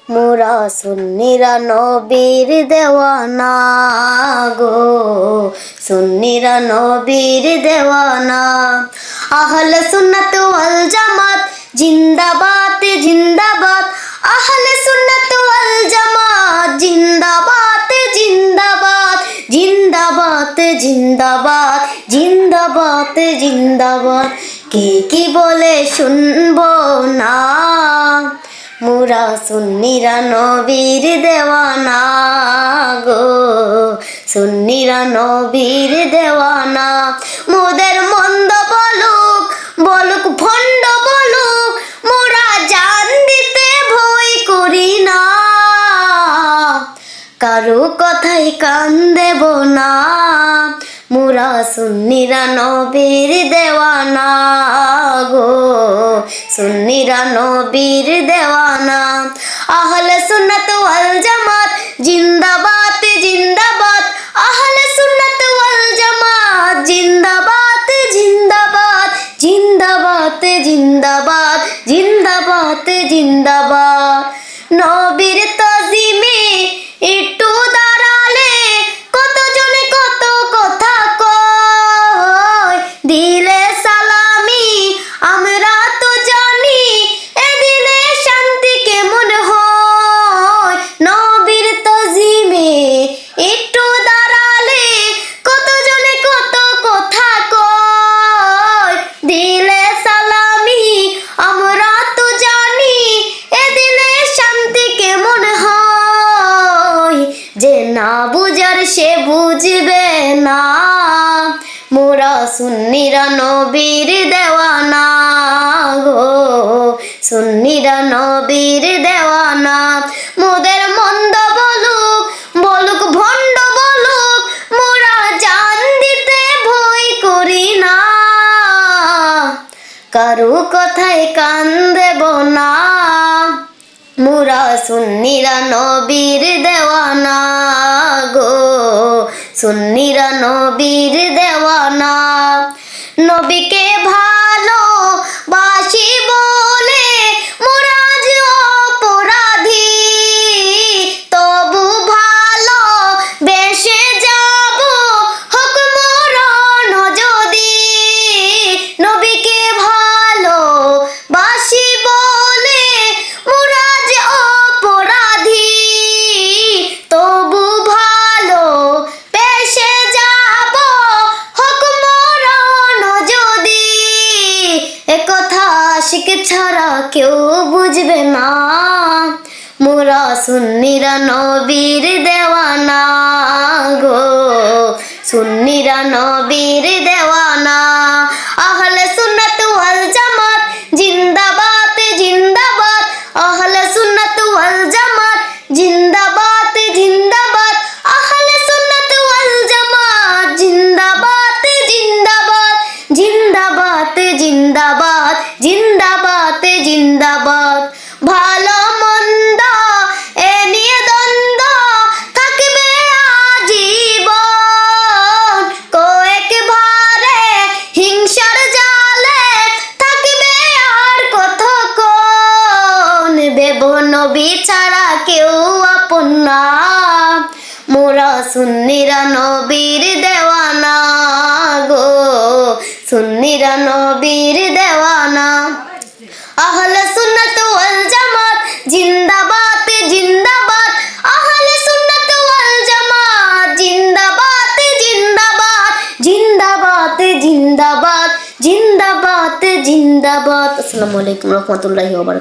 মোরা সুন্নিরা নবীর দেওয়ানা গো, সুন্নিরা নবীর দেওয়ানা। আহলে সুন্নাত ওয়াল জামাত জিন্দাবাদ জিন্দাবাদ, আহলে সুন্নাত ওয়াল জামাত জিন্দাবাদ জিন্দাবাদ, জিন্দাবাদ জিন্দাবাদ, জিন্দাবাদ জিন্দাবাদ। কে কি বলে শুনবো না, মোরা সুন্নিরা নবীর দেওয়ানা গো, সুন্নিরা নবীর দেওয়ানা। মোদের মন্দ বলুক বলুক ভণ্ড বলুক, মোরা জান দিতে ভয় করি না, কারো কথাই কান দেব না। মোরা সুন্নিরা নবীর দেওয়ানা গো, সুন্নিরা নবীর দেওয়ানা। আহলে সুন্নাত ওয়াল জামাত জিন্দাবাদ জিন্দাবাদ, আহলে সুন্নাত ওয়াল জামাত জিন্দাবাদ জিন্দাবাদ, জিন্দাবাদ জিন্দাবাদ, জিন্দাবাদ জিন্দাবাদ। নবীর তাজিমে একটু দাঁড়ালে কতজনে কত কথা কয়, দিলে সালামি আমরা তো জানি, এ দিলে শান্তি কেমন হয়। নবীর তাজিমে একটু দাঁড়ালে কতজনে কত কথা কয়, দিলে সালামি আমরা তো জানি, এ দিলে শান্তি কেমন হয়। যে না বুঝার সে বুঝবে না, মোরা সুন্নিরা নবীর দেওয়ানা গো, সুন্নিরা নবীর দেওয়ানা। মোদের মন্দ বলুক বলুক ভণ্ড বলুক, মোরা জান দিতে ভয় করি না, কারো কথায় কান দেব না। মোরা সুন্নিরা নবীর দেওয়ানা গো, সুন্নিরা নবীর দেওয়ানা। নবীকে ভালো বাসি বলে মোরা যে অপরাধী, তবু ভালো বেশে যাব হোক মরণ যদি। নবীকে ভালো বাসি বলে মোরা যে অপরাধী, তবু ভালো বেশে যাব হোক মরণ যদি। একথা আশিক ছাড়া কেউ বুঝবে না, মোরা সুন্নিরা নবীর দেওয়ানা গো, সুন্নিরা নবীর দেওয়ানা। আহলে সুন্নাত ওয়াল জামাত জিন্দাবাদ জিন্দাবাদ, আহলে সুন্নাত ওয়াল জামাত জিন্দাবাদ জিন্দাবাদ, আহলে সুন্নাত ওয়াল জামাত জিন্দাবাদ জিন্দাবাদ, জিন্দাবাদ জিন্দাবাদ, জিন্দাবাদ জিন্দাবাদ। ভালো মন্দ এ নিয়ে দ্বন্দ্ব থাকবে আজীবন, কয়েক ভারে হিংসার জালে থাকবে আর কতক্ষণ। ভেব নবী ছাড়া কেউ আপন না, মোরা সুন্নিরা নবীর দেওয়ানা গো, সুন্নিরা নবীর দেওয়ানা। আহলে সুন্নাত ওয়াল জামাত জিন্দাবাদ জিন্দাবাদ, আহলে সুন্নাত ওয়াল জামাত জিন্দাবাদ জিন্দাবাদ, জিন্দাবাদ জিন্দাবাদ, জিন্দাবাদ জিন্দাবাদ। আসসালামু আলাইকুম রহমতুল্লাহি ওয়া বারাকাতুহু।